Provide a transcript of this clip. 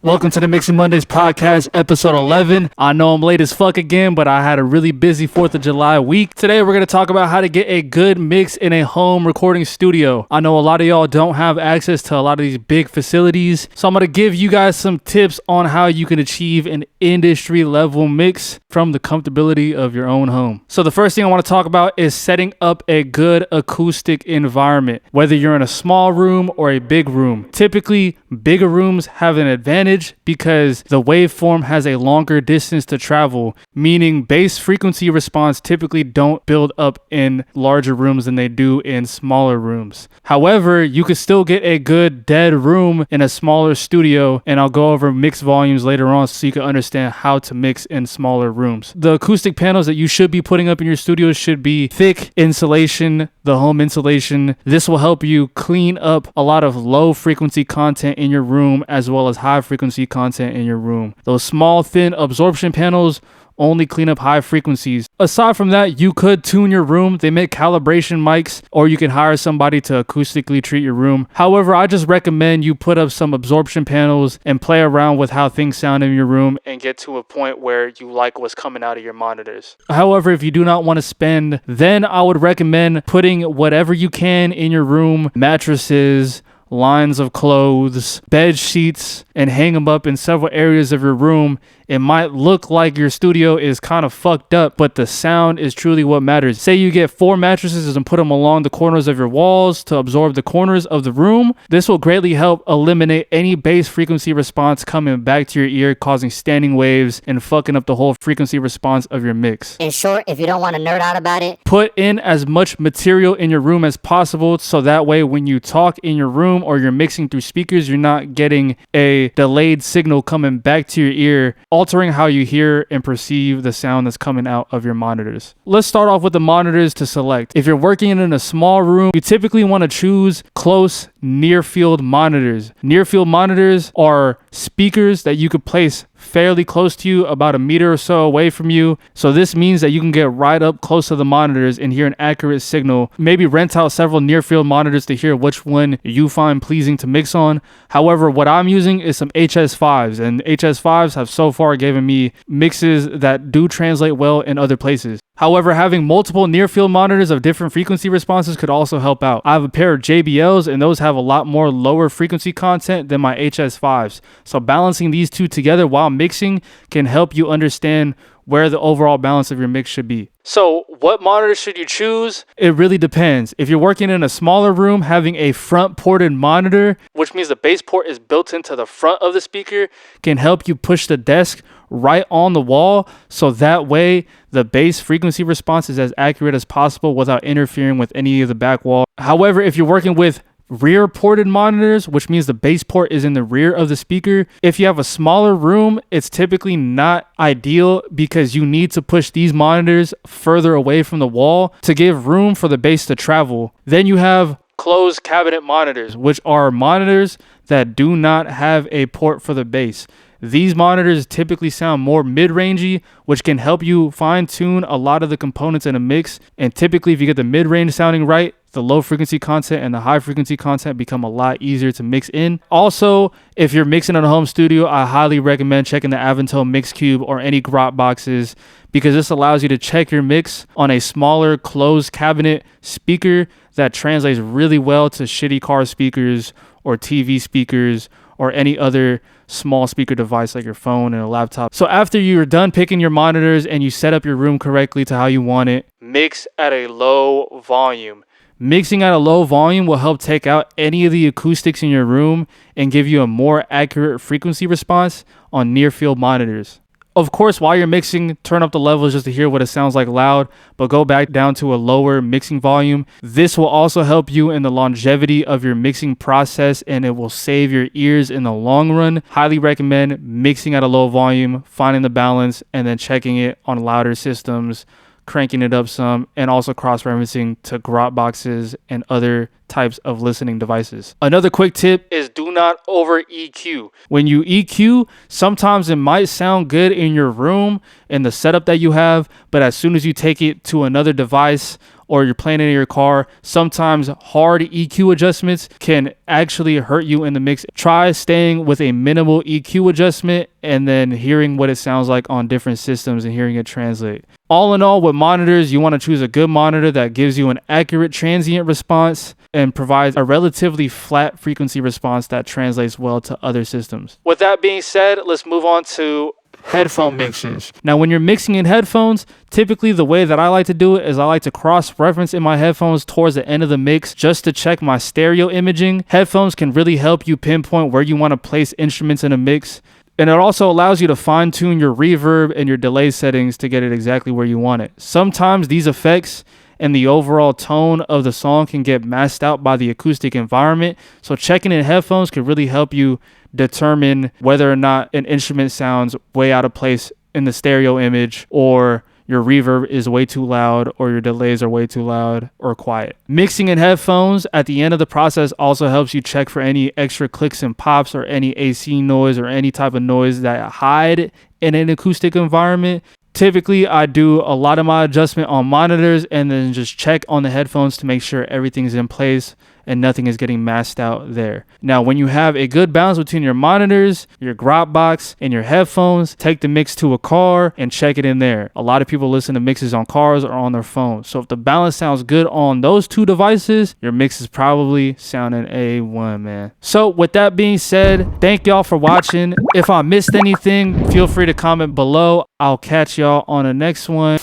Welcome to the Mixing Mondays podcast, episode 11. I know I'm late as fuck again, but I had a really busy 4th of July week. Today, we're going to talk about how to get a good mix in a home recording studio. I know a lot of y'all don't have access to a lot of these big facilities, so I'm going to give you guys some tips on how you can achieve an industry level mix from the comfortability of your own home. So the first thing I want to talk about is setting up a good acoustic environment, whether you're in a small room or a big room. Typically, bigger rooms have an advantage because the waveform has a longer distance to travel, meaning bass frequency response typically don't build up in larger rooms than they do in smaller rooms. However, you can still get a good dead room in a smaller studio, and I'll go over mix volumes later on so you can understand how to mix in smaller rooms. The acoustic panels that you should be putting up in your studio should be thick insulation, the home insulation. This will help you clean up a lot of low frequency content in your room as well as high frequency content in your room. Those small, thin absorption panels only clean up high frequencies. Aside from that, you could tune your room. They make calibration mics, or you can hire somebody to acoustically treat your room. However, I just recommend you put up some absorption panels and play around with how things sound in your room and get to a point where you like what's coming out of your monitors. However, if you do not want to spend, then I would recommend putting whatever you can in your room, mattresses, lines of clothes, bed sheets, and hang them up in several areas of your room. It might look like your studio is kind of fucked up, but the sound is truly what matters. Say you get 4 mattresses and put them along the corners of your walls to absorb the corners of the room. This will greatly help eliminate any bass frequency response coming back to your ear, causing standing waves and fucking up the whole frequency response of your mix. In short, if you don't want to nerd out about it, put in as much material in your room as possible so that way when you talk in your room or you're mixing through speakers, you're not getting a delayed signal coming back to your ear, altering how you hear and perceive the sound that's coming out of your monitors. Let's start off with the monitors to select. If you're working in a small room, you typically want to choose close near field monitors. Near field monitors are speakers that you could place fairly close to you, about a meter or so away from you. So this means that you can get right up close to the monitors and hear an accurate signal. Maybe rent out several near field monitors to hear which one you find pleasing to mix on. However, what I'm using is some HS5s, and HS5s have so far given me mixes that do translate well in other places. However, having multiple near-field monitors of different frequency responses could also help out. I have a pair of JBLs, and those have a lot more lower frequency content than my HS5s. So balancing these two together while mixing can help you understand where the overall balance of your mix should be. So what monitor should you choose? It really depends. If you're working in a smaller room, having a front ported monitor, which means the bass port is built into the front of the speaker, can help you push the desk right on the wall, so that way the bass frequency response is as accurate as possible without interfering with any of the back wall. However, if you're working with rear ported monitors, which means the bass port is in the rear of the speaker, if you have a smaller room, it's typically not ideal because you need to push these monitors further away from the wall to give room for the bass to travel. Then you have closed cabinet monitors, which are monitors that do not have a port for the bass. These monitors typically sound more mid-rangey, which can help you fine-tune a lot of the components in a mix. And typically, if you get the mid-range sounding right, the low-frequency content and the high-frequency content become a lot easier to mix in. Also, if you're mixing in a home studio, I highly recommend checking the Aventone Mix Cube or any grot boxes, because this allows you to check your mix on a smaller closed cabinet speaker that translates really well to shitty car speakers or TV speakers or any other small speaker device like your phone and a laptop. So after you're done picking your monitors and you set up your room correctly to how you want it, mix at a low volume. Mixing at a low volume will help take out any of the acoustics in your room and give you a more accurate frequency response on near field monitors. Of course, while you're mixing, turn up the levels just to hear what it sounds like loud, but go back down to a lower mixing volume. This will also help you in the longevity of your mixing process, and it will save your ears in the long run. Highly recommend mixing at a low volume, finding the balance, and then checking it on louder systems, cranking it up some, and also cross-referencing to grot boxes and other types of listening devices. Another quick tip is do not over EQ. When you EQ, sometimes it might sound good in your room and the setup that you have, but as soon as you take it to another device or you're playing it in your car, sometimes hard EQ adjustments can actually hurt you in the mix. Try staying with a minimal EQ adjustment and then hearing what it sounds like on different systems and hearing it translate. All in all, with monitors, you want to choose a good monitor that gives you an accurate transient response and provides a relatively flat frequency response that translates well to other systems. With that being said, let's move on to headphone mixes. Now, when you're mixing in headphones, typically the way that I like to do it is I like to cross-reference in my headphones towards the end of the mix just to check my stereo imaging. Headphones can really help you pinpoint where you want to place instruments in a mix. And it also allows you to fine-tune your reverb and your delay settings to get it exactly where you want it. Sometimes these effects and the overall tone of the song can get masked out by the acoustic environment. So checking in headphones can really help you determine whether or not an instrument sounds way out of place in the stereo image, or your reverb is way too loud, or your delays are way too loud or quiet. Mixing in headphones at the end of the process also helps you check for any extra clicks and pops or any AC noise or any type of noise that hide in an acoustic environment. Typically, I do a lot of my adjustment on monitors and then just check on the headphones to make sure everything's in place and nothing is getting masked out there. Now, when you have a good balance between your monitors, your grop box, and your headphones, take the mix to a car and check it in there. A lot of people listen to mixes on cars or on their phones. So if the balance sounds good on those two devices, your mix is probably sounding A1, man. So with that being said, thank y'all for watching. If I missed anything, feel free to comment below. I'll catch y'all on the next one.